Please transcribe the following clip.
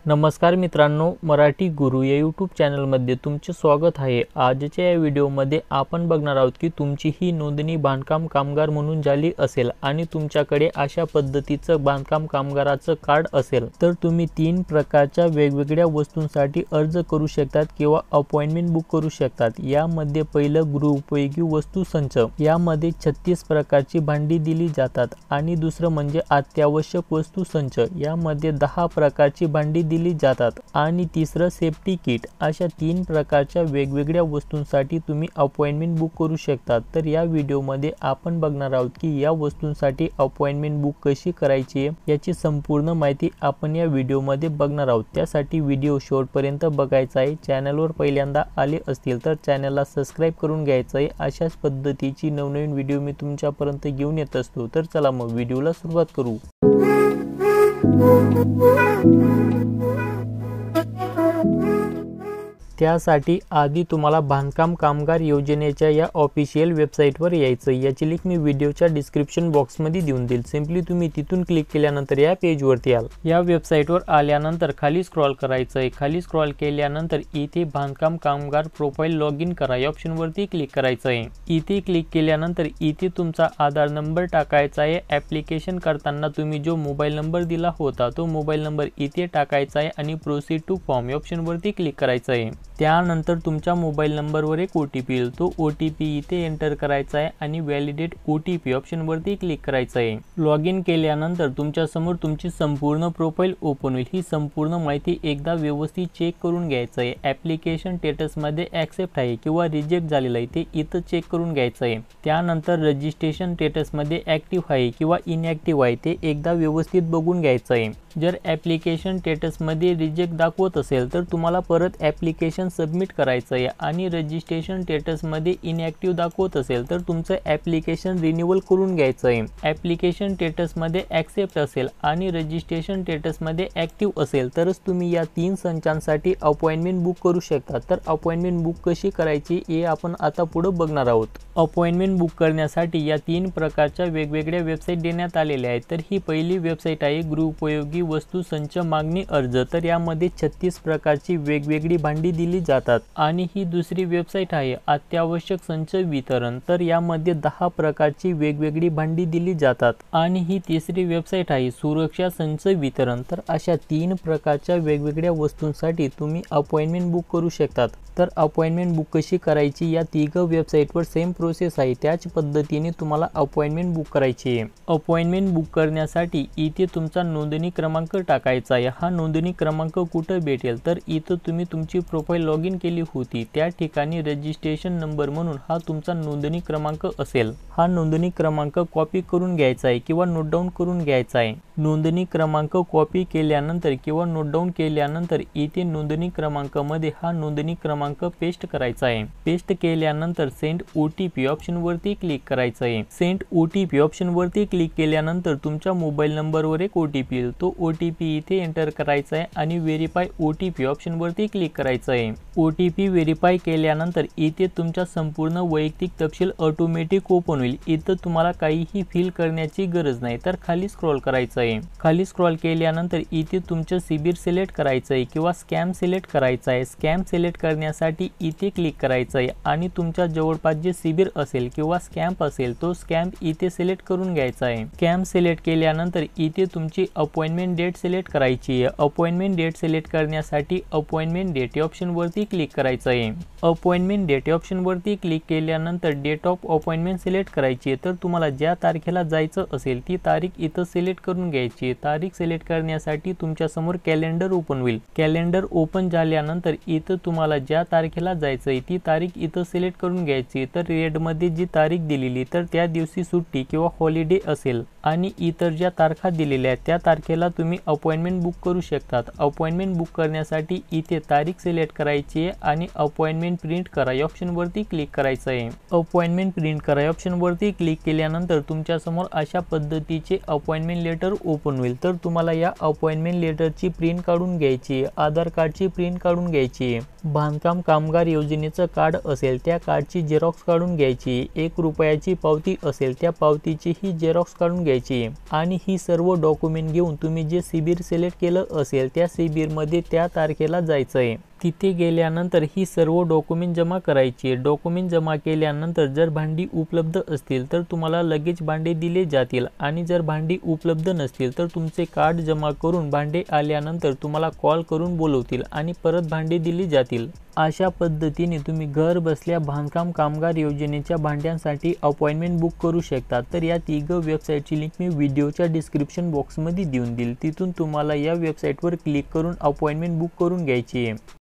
नमस्कार मित्रांनो, मराठी गुरु या यूट्यूब चॅनलमध्ये तुमचे स्वागत आहे। आजच्या या व्हिडिओमध्ये आपण बघणार आहोत की तुमची ही नोंदणी बांधकाम कामगार म्हणून झाली असेल आणि तुमच्याकडे अशा पद्धतीचं बांधकाम कामगाराचं कार्ड असेल तर तुम्ही 3 प्रकारच्या वेगवेगळ्या वस्तूंसाठी अर्ज करू शकतात किंवा अपॉइंटमेंट बुक करू शकतात। यामध्ये पहिलं गृहोपयोगी वस्तू संच, यामध्ये 36 प्रकारची भांडी दिली जातात आणि दुसरं म्हणजे अत्यावश्यक वस्तू संच, यामध्ये 10 प्रकारची भांडी दिली जातात आणि तिसरं सेफ्टी किट। अशा 3 प्रकारच्या वेगवेगळ्या वस्तूंसाठी तुम्ही अपॉइंटमेंट बुक करू शकता। तर या व्हिडिओमध्ये आपण बघणार आहोत की या वस्तूंसाठी अपॉइंटमेंट बुक कशी करायची याची संपूर्ण माहिती आपण या व्हिडिओमध्ये बघणार आहोत। त्यासाठी व्हिडिओ शेवटपर्यंत बघायचा आहे। चॅनलवर पहिल्यांदा आले असतील तर चॅनलला सबस्क्राइब करून घ्यायचं आहे। अशाच पद्धतीची नवनवीन व्हिडिओ मी तुमच्यापर्यंत घेऊन येत असतो। तर चला मग व्हिडिओला सुरुवात करू। त्यासाठी आधी तुम्हाला बांधकाम कामगार योजनेच्या या ऑफिशियल वेबसाईटवर यायचं। याची लिंक मी व्हिडिओच्या डिस्क्रिप्शन बॉक्समध्ये देऊन देईल। सिंपली तुम्ही तिथून क्लिक केल्यानंतर या पेजवरती याल। या वेबसाईटवर आल्यानंतर खाली स्क्रॉल करायचं आहे। खाली स्क्रॉल केल्यानंतर इथे बांधकाम कामगार प्रोफाइल लॉग इन करा या ऑप्शनवरती क्लिक करायचं आहे। इथे क्लिक केल्यानंतर इथे तुमचा आधार नंबर टाकायचा आहे। ॲप्लिकेशन करताना तुम्ही जो मोबाईल नंबर दिला होता तो मोबाईल नंबर इथे टाकायचा आहे आणि प्रोसीड टू फॉर्म या ऑप्शनवरती क्लिक करायचं आहे। त्यानंतर तुमच्या मोबाईल नंबरवर एक OTP येईल, तो OTP इथे एंटर करायचा आहे आणि व्हॅलिडेट OTP ऑप्शनवरती क्लिक करायचं आहे। लॉग इन केल्यानंतर तुमच्या समोर तुमची संपूर्ण प्रोफाइल ओपन होईल। ही संपूर्ण माहिती एकदा व्यवस्थित चेक करून घ्यायचं आहे। ॲप्लिकेशन स्टेटसमध्ये ॲक्सेप्ट आहे किंवा रिजेक्ट झालेलं आहे ते इथं चेक करून घ्यायचं आहे। त्यानंतर रजिस्ट्रेशन स्टेटसमध्ये ॲक्टिव्ह आहे किंवा इनॲक्टिव्ह आहे ते एकदा व्यवस्थित बघून घ्यायचं आहे। जर ॲप्लिकेशन स्टेटसमध्ये रिजेक्ट दाखवत असेल तर तुम्हाला परत ॲप्लिकेशन सबमिट करायचं आहे आणि रजिस्ट्रेशन स्टेटसमध्ये इनॲक्टिव्ह दाखवत असेल तर तुमचं ॲप्लिकेशन रिन्यूअल करून घ्यायचं आहे। ॲप्लिकेशन स्टेटसमध्ये ॲक्सेप्ट असेल आणि रजिस्ट्रेशन स्टेटसमध्ये ॲक्टिव्ह असेल तरच तुम्ही या 3 संचांसाठी अपॉइंटमेंट बुक करू शकता। तर अपॉइंटमेंट बुक कशी करायची हे आपण आता पुढे बघणार आहोत। अपॉइंटमेंट बुक करण्यासाठी या 3 प्रकारच्या वेगवेगळ्या वेबसाईट देण्यात आलेल्या आहेत। तर ही पहिली वेबसाईट आहे गृहोपयोगी वस्तू संच मागणी अर्ज। तर यामध्ये 36 प्रकारची वेगवेगळी भांडी दिली जातात आणि ही दुसरी वेबसाईट आहे अत्यावश्यक संच वितरण। तर यामध्ये 10 प्रकारची वेगवेगळी भांडी दिली जातात आणि ही तिसरी वेबसाईट आहे सुरक्षा संच वितरण। तर अशा 3 प्रकारच्या वेगवेगळ्या वस्तूंसाठी तुम्ही अपॉइंटमेंट बुक करू शकतात। तर अपॉइंटमेंट बुक कशी करायची या 3 वेबसाईटवर सेम प्रोसेस आहे, त्याच पद्धतीने तुम्हाला अपॉइंटमेंट बुक करायची आहे। अपॉइंटमेंट बुक करण्यासाठी इथे तुमचा नोंदणी क्रमांक टाकायचा आहे। हा नोंदणी क्रमांक कुठे भेटेल तर इथं तुम्ही तुमची प्रोफाइल लॉग इन केली होती त्या ठिकाणी रजिस्ट्रेशन नंबर म्हणून हा तुमचा नोंदणी क्रमांक असेल। हा नोंदणी क्रमांक कॉपी करून घ्यायचा आहे किंवा नोट डाऊन करून घ्यायचा आहे। नोंदणी क्रमांक कॉपी केल्यानंतर किंवा नोट डाऊन केल्यानंतर इथे नोंदणी क्रमांकामध्ये हा नोंदणी क्रमांक पेस्ट करायचा आहे। पेस्ट केल्यानंतर सेंड OTP ऑप्शनवरती क्लिक करायचं आहे। सेंड OTP ऑप्शनवरती क्लिक केल्यानंतर तुमच्या मोबाईल नंबरवर एक OTP येईल, तो OTP इथे एंटर करायचा आहे आणि व्हेरीफाय OTP ऑप्शनवरती क्लिक करायचं आहे। OTP व्हेरीफाय केल्यानंतर इथे तुमच्या संपूर्ण वैयक्तिक तपशील ऑटोमॅटिक ओपन होईल। इथं तुम्हाला काहीही फिल करण्याची गरज नाही। तर खाली स्क्रॉल करायचं आहे। खाली स्क्रॉल केल्यानंतर इथे तुमचं शिबिर सिलेक्ट करायचं आहे किंवा स्कॅम सिलेक्ट करायचा आहे। स्कॅम सिलेक्ट करण्यासाठी इथे क्लिक करायचं आहे आणि तुमच्या जवळपास जे शिबिर असेल किंवा स्कॅम्प असेल तो स्कॅम्प इथे सिलेक्ट करून घ्यायचा आहे। स्कॅम्प सिलेक्ट केल्यानंतर इथे तुमची अपॉइंटमेंट डेट सिलेक्ट करायची आहे। अपॉइंटमेंट डेट सिलेक्ट करण्यासाठी अपॉइंटमेंट डेट या ऑप्शनवरती क्लिक करायचं आहे। अपॉइंटमेंट डेट या ऑप्शनवरती क्लिक केल्यानंतर डेट ऑफ अपॉइंटमेंट सिलेक्ट करायची आहे। तर तुम्हाला ज्या तारखेला जायचं असेल ती तारीख इथं सिलेक्ट करून घ्यायची आहे। तारीख सिलेक्ट करण्यासाठी तुमच्या समोर कॅलेंडर ओपन होईल। कॅलेंडर ओपन झाल्यानंतर इथं तुम्हाला ज्या तारखेला जायचंय ती तारीख इथं सिलेक्ट करून घ्यायची। तर रेडमध्ये जी तारीख दिलेली तर त्या दिवशी सुट्टी किंवा हॉलिडे असेल आणि इतर ज्या तारखा दिलेल्या आहेत त्या तारखेला तुम्ही अपॉइंटमेंट बुक करू शकतात। अपॉइंटमेंट बुक करण्यासाठी इथे तारीख सिलेक्ट करायची आहे आणि अपॉइंटमेंट प्रिंट करा या ऑप्शनवरती क्लिक करायचं आहे। अपॉइंटमेंट प्रिंट करा या ऑप्शनवरती क्लिक केल्यानंतर तुमच्या समोर अशा पद्धतीचे अपॉइंटमेंट लेटर ओपन होईल। तर तुम्हाला या अपॉइंटमेंट लेटरची प्रिंट काढून घ्यायची आहे, आधार कार्डची प्रिंट काढून घ्यायची आहे। बांधकाम कामगार योजनेचं कार्ड असेल त्या कार्डची झेरॉक्स काढून घ्यायची। 1 रुपयाची पावती असेल त्या पावतीची ही झेरॉक्स काढून घ्यायची। घ्यायची आहे आणि ही सर्व डॉक्युमेंट घेऊन तुम्ही जे शिबिर सिलेक्ट केलं असेल त्या शिबिरमध्ये त्या तारखेला जायचं आहे। तिथे गेल्यानंतर ही सर्व डॉक्युमेंट जमा करायची आहे। डॉक्युमेंट जमा केल्यानंतर जर भांडी उपलब्ध असतील तर तुम्हाला लगेच भांडे दिले जातील आणि जर भांडी उपलब्ध नसतील तर तुमचे कार्ड जमा करून भांडे आल्यानंतर तुम्हाला कॉल करून बोलवतील आणि परत भांडे दिली जातील। अशा पद्धतीने तुम्ही घर बसल्या बांधकाम कामगार योजनेच्या भांड्यांसाठी अपॉइंटमेंट बुक करू शकता। तर या तिघं वेबसाईटची लिंक मी व्हिडिओच्या डिस्क्रिप्शन बॉक्समध्ये देऊन देईल। तिथून तुम्हाला या वेबसाईटवर क्लिक करून अपॉइंटमेंट बुक करून घ्यायची आहे।